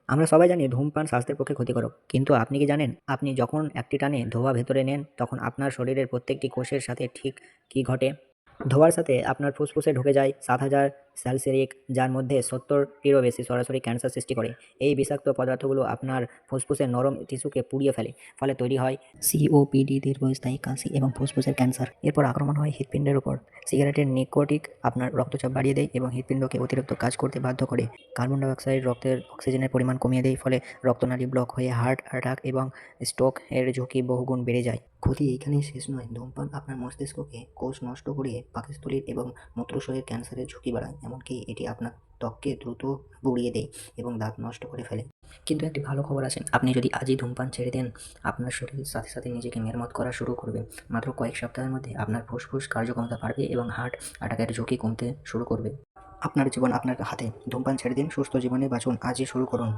আমরা সবাই জানি ধূমপান স্বাস্থ্যের পক্ষে ক্ষতিকারক, কিন্তু আপনি কি জানেন আপনি যখন একটি টানে ধোঁয়া ভেতরে নেন তখন আপনার শরীরের প্রত্যেকটি কোষের সাথে ঠিক কী ঘটে? ধোঁয়ার সাথে আপনার ফুসফুসে ঢুকে যায় ৭,০০০ স্যালসিলিক, যার মধ্যে ৭০টিরও বেশি সরাসরি ক্যান্সার সৃষ্টি করে। এই বিষাক্ত পদার্থগুলো আপনার ফুসফুসের নরম টিস্যুকে পুড়িয়ে ফেলে, ফলে তৈরি হয় সিওপিডি, দীর্ঘস্থায়ী কাশি এবং ফুসফুসের ক্যান্সার। এরপর আক্রমণ হয় হৃৎপিণ্ডের উপর। সিগারেটের নিকোটিক আপনার রক্তচাপ বাড়িয়ে দেয় এবং হৃৎপিণ্ডকে অতিরিক্ত কাজ করতে বাধ্য করে। কার্বন ডাইঅক্সাইড রক্তের অক্সিজেনের পরিমাণ কমিয়ে দেয়, ফলে রক্তনালী ব্লক হয়ে হার্ট অ্যাটাক এবং স্ট্রোক এর ঝুঁকি বহুগুণ বেড়ে যায়। ক্ষতি এইখানেই শেষ নয়, ধূমপান আপনার মস্তিষ্ককে কোষ নষ্ট করে পাকস্থলীর এবং মূত্রাশয়ের ক্যান্সারের ঝুঁকি বাড়ায়। এমনকি এটি আপনার ত্বককে দ্রুত বুড়িয়ে দেয় এবং দাঁত নষ্ট করে ফেলে। কিন্তু একটি ভালো খবর আছে, আপনি যদি আজই ধূমপান ছেড়ে দেন, আপনার শরীর সাথে সাথে নিজেকে মেরামত করা শুরু করবে। মাত্র কয়েক সপ্তাহের মধ্যে আপনার ফুসফুস কার্যক্ষমতা বাড়বে এবং হার্ট অ্যাটাকের ঝুঁকি কমতে শুরু করবে। আপনার জীবন আপনার হাতে। ধূমপান ছেড়ে দিন, সুস্থ জীবনে বাঁচুন, আজই শুরু করুন।